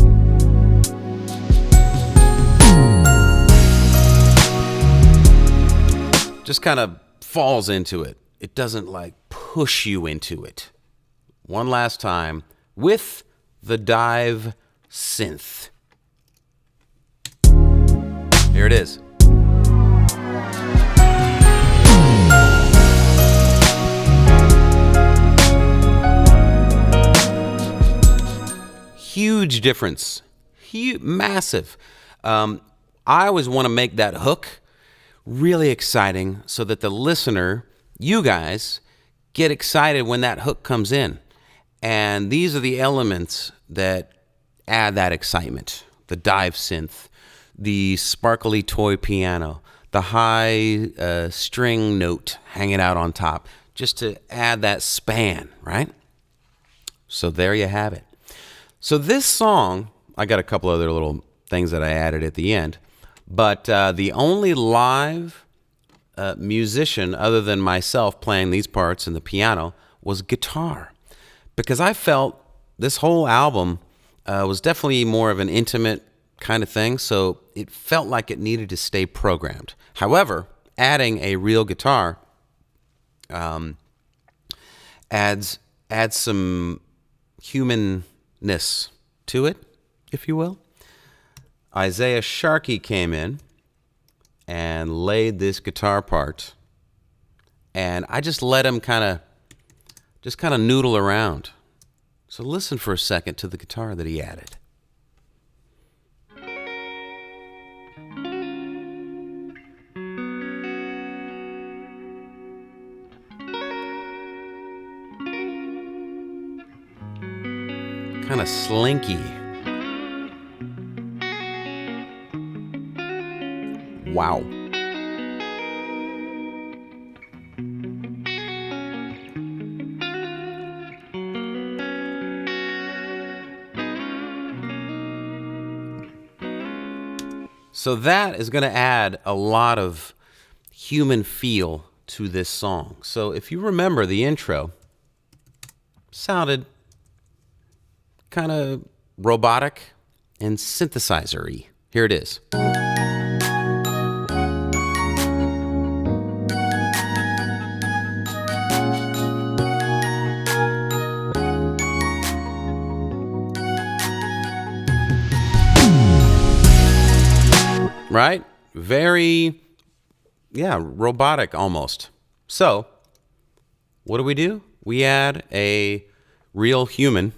Just kind of falls into it. It doesn't like push you into it. One last time with the dive synth. Here it is. Huge difference. Massive. I always want to make that hook really exciting so that the listener, you guys, get excited when that hook comes in. And these are the elements that add that excitement. The dive synth, the sparkly toy piano, the high string note hanging out on top, just to add that span, right? So there you have it. So this song, I got a couple other little things that I added at the end, but the only live musician other than myself playing these parts and the piano was guitar, because I felt this whole album was definitely more of an intimate kind of thing, so it felt like it needed to stay programmed. However, adding a real guitar adds some humanness to it, if you will. Isaiah Sharkey came in and laid this guitar part, and I just let him kind of noodle around. So listen for a second to the guitar that he added. Kind of slinky. Wow. So that is going to add a lot of human feel to this song. So if you remember, the intro sounded kind of robotic and synthesizer-y. Here it is. Right? Very yeah, robotic almost. So, what do? We add a real human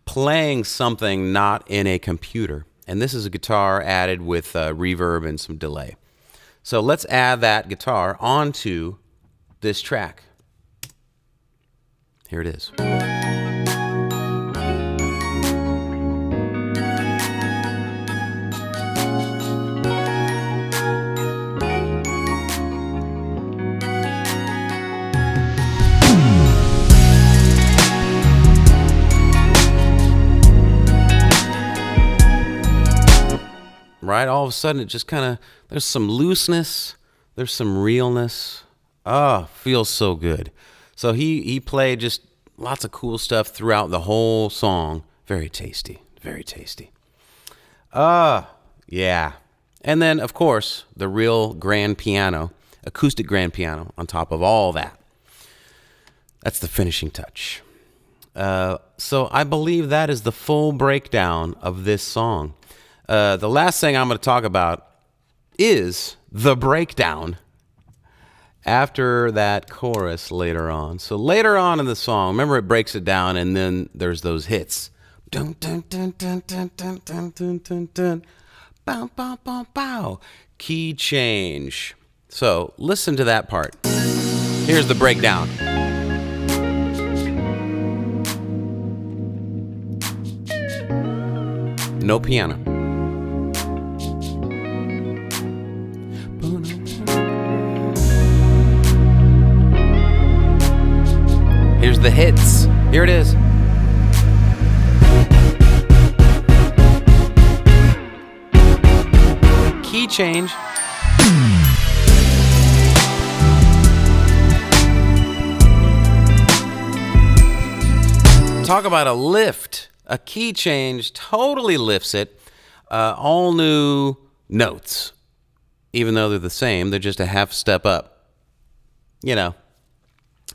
playing something not in a computer. And this is a guitar added with reverb and some delay. So let's add that guitar onto this track. Here it is. Right? All of a sudden, it just kind of, there's some looseness, there's some realness. Feels so good. So he played just lots of cool stuff throughout the whole song. Very tasty, very tasty. Yeah. And then, of course, the real grand piano, acoustic grand piano on top of all that. That's the finishing touch. So I believe that is the full breakdown of this song. The last thing I'm going to talk about is the breakdown after that chorus later on. So later on in the song, remember, it breaks it down, and then there's those hits. Dun, dun, dun, dun, dun, dun, dun, dun, dun, dun. Bow, bow, bow, bow. Key change. So listen to that part. Here's the breakdown. No piano. Here's the hits. Here it is. Key change. Talk about a lift. A key change totally lifts it. All new notes. Even though they're the same, they're just a half step up. You know.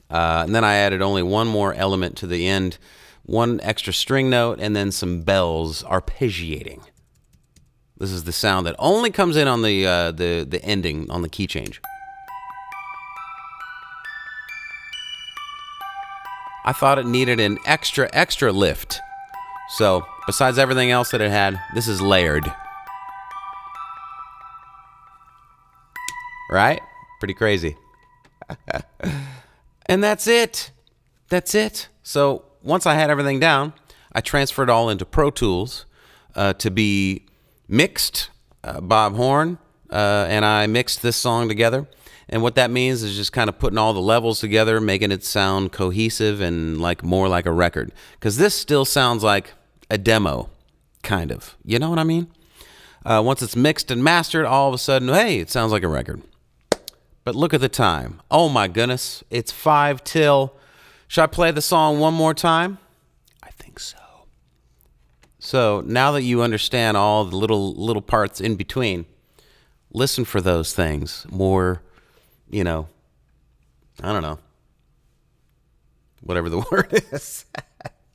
And then I added only one more element to the end, one extra string note, and then some bells arpeggiating. This is the sound that only comes in on the ending, on the key change. I thought it needed an extra lift. So, besides everything else that it had, this is layered. Right? Pretty crazy. And that's it. That's it. So once I had everything down, I transferred it all into Pro Tools to be mixed. Bob Horn and I mixed this song together. And what that means is just kind of putting all the levels together, making it sound cohesive and like more like a record. Because this still sounds like a demo, kind of. You know what I mean? Once it's mixed and mastered, all of a sudden, hey, it sounds like a record. But look at the time. Oh my goodness. It's 5 till. Should I play the song one more time? I think so. So now that you understand all the little parts in between, listen for those things. More, I don't know. Whatever the word is.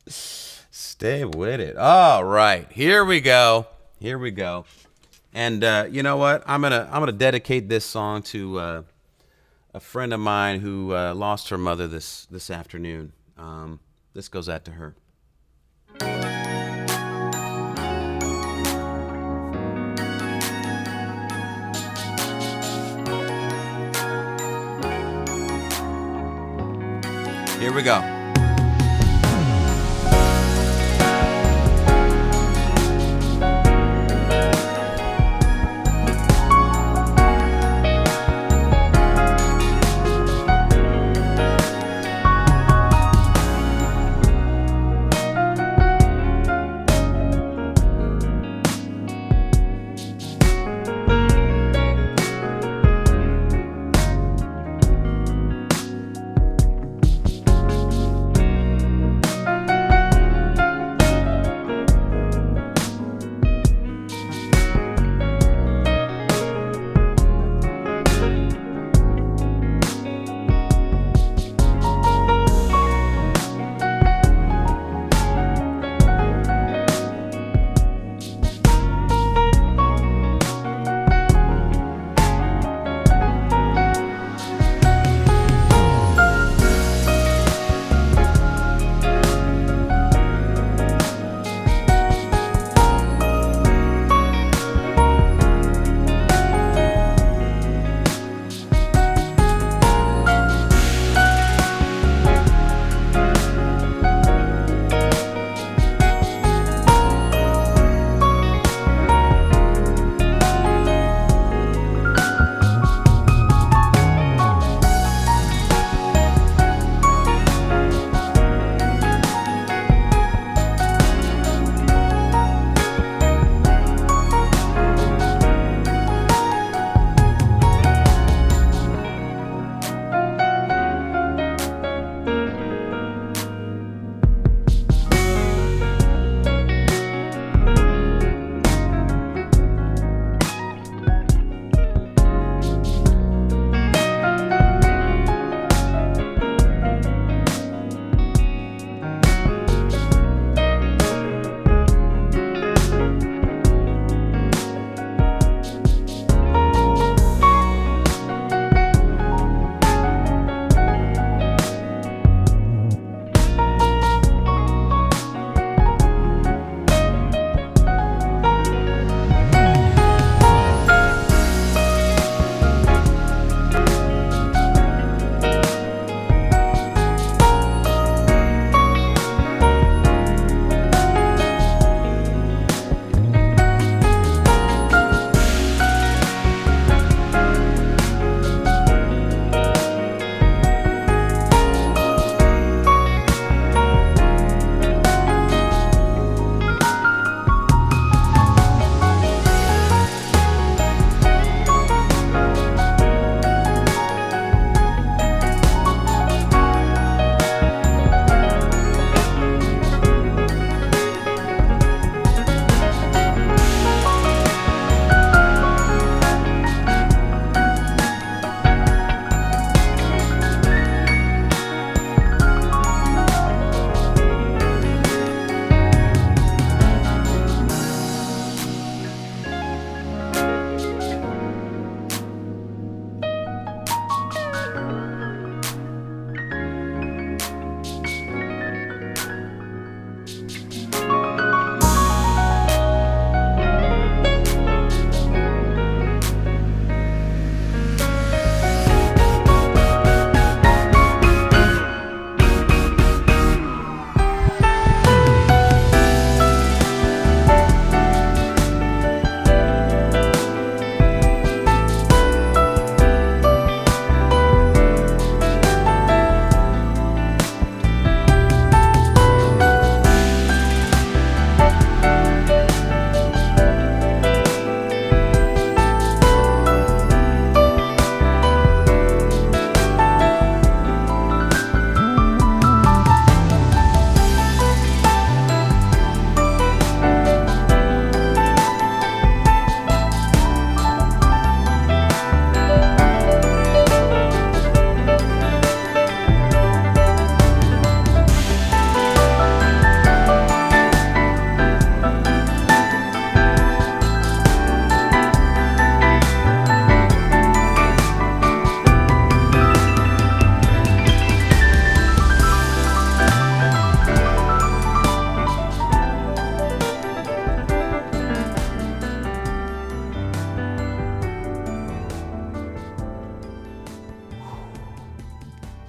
Stay with it. All right. Here we go. And you know what? I'm gonna dedicate this song to a friend of mine who lost her mother this afternoon. This goes out to her. Here we go.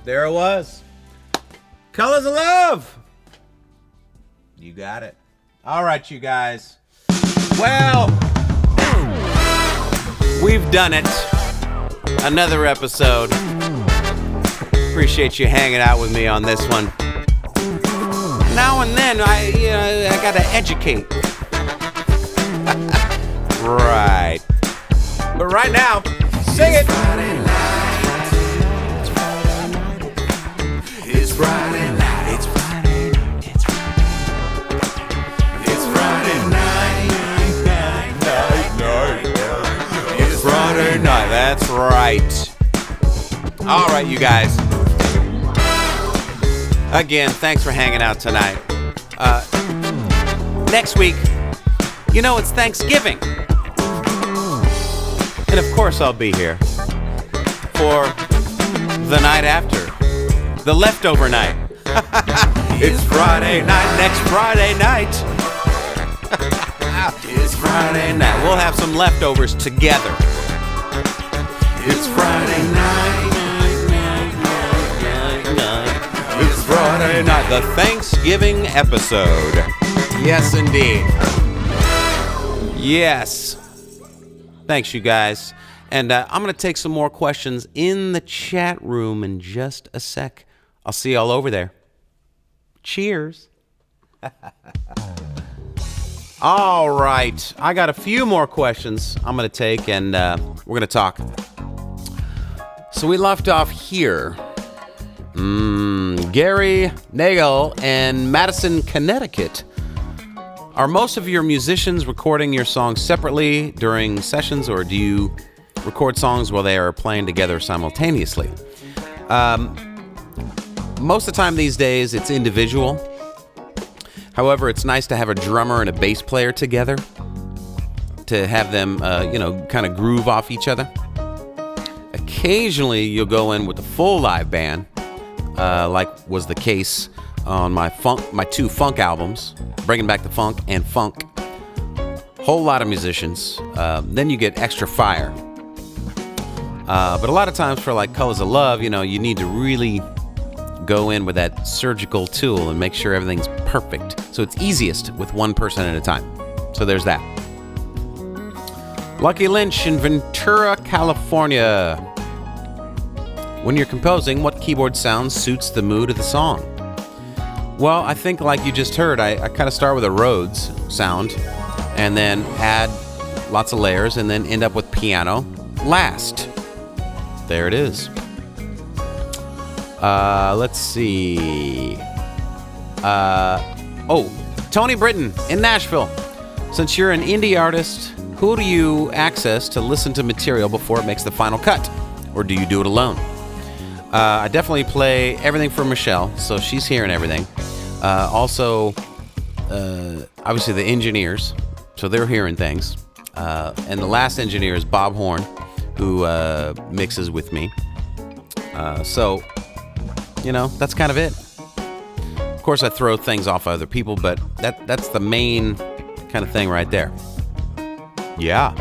There it was. Colors of Love. You got it. All right, you guys. Well, we've done it. Another episode. Appreciate you hanging out with me on this one. Now and then, I gotta educate. Right. But right now, sing it. It's Friday night. It's Friday night. It's Friday night. It's Friday night. It's Friday night. That's right. All right, you guys. Again, thanks for hanging out tonight. Next week, it's Thanksgiving. And of course, I'll be here for the night after, the leftover night. It's Friday night, next Friday night. It's Friday night. We'll have some leftovers together. It's Friday night. It's Friday night, the Thanksgiving episode. Yes, indeed. Yes. Thanks, you guys. And I'm going to take some more questions in the chat room in just a sec. I'll see y'all over there. Cheers. All right. I got a few more questions I'm going to take, and we're going to talk. So we left off here. Gary Nagel in Madison, Connecticut. Are most of your musicians recording your songs separately during sessions, or do you record songs while they are playing together simultaneously? Most of the time these days, it's individual. However, it's nice to have a drummer and a bass player together to have them, kind of groove off each other. Occasionally, you'll go in with a full live band, like was the case on my two funk albums, Bringing Back the Funk and Funk. Whole lot of musicians. Then you get extra fire. But a lot of times for like Colors of Love, you need to really go in with that surgical tool and make sure everything's perfect. So it's easiest with one person at a time. So there's that. Lucky Lynch in Ventura, California. When you're composing, what keyboard sound suits the mood of the song? Well, I think like you just heard, I kind of start with a Rhodes sound and then add lots of layers and then end up with piano last. There it is. Let's see. Tony Britton in Nashville. Since you're an indie artist, who do you access to listen to material before it makes the final cut? Or do you do it alone? I definitely play everything for Michelle, so she's hearing everything. Also, obviously the engineers, so they're hearing things. And the last engineer is Bob Horn, who mixes with me. So, that's kind of it. Of course, I throw things off other people, but that's the main kind of thing right there. Yeah.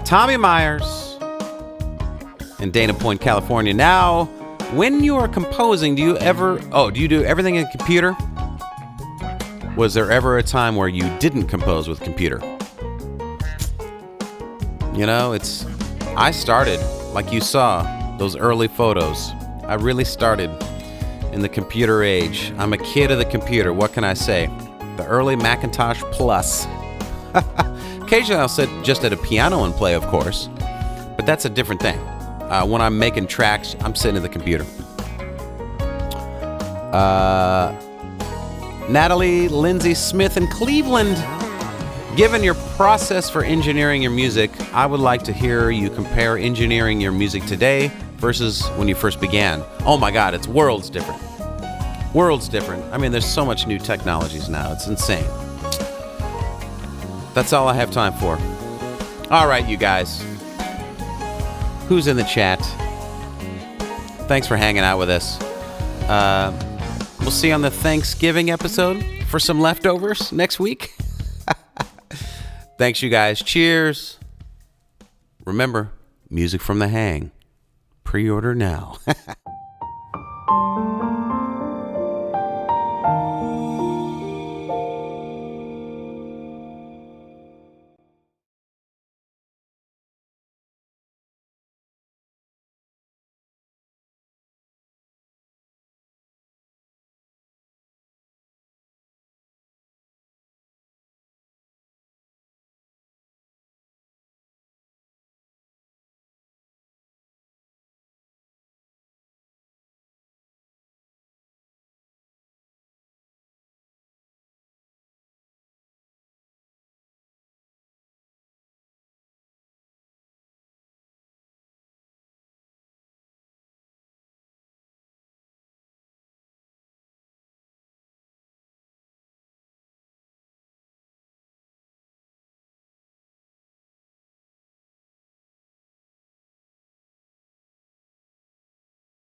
Tommy Myers in Dana Point, California. Now, when you are composing, do you do everything in computer? Was there ever a time where you didn't compose with computer? I started, like you saw, those early photos. I really started in the computer age. I'm a kid of the computer. What can I say? The early Macintosh Plus. Occasionally I'll sit just at a piano and play, of course, but that's a different thing. When I'm making tracks, I'm sitting at the computer. Natalie Lindsay Smith in Cleveland. Given your process for engineering your music, I would like to hear you compare engineering your music today versus when you first began. Oh my God, it's worlds different. Worlds different. I mean, there's so much new technologies now. It's insane. That's all I have time for. All right, you guys. Who's in the chat? Thanks for hanging out with us. We'll see you on the Thanksgiving episode for some leftovers next week. Thanks, you guys. Cheers. Remember, music from the hang. Pre-order now.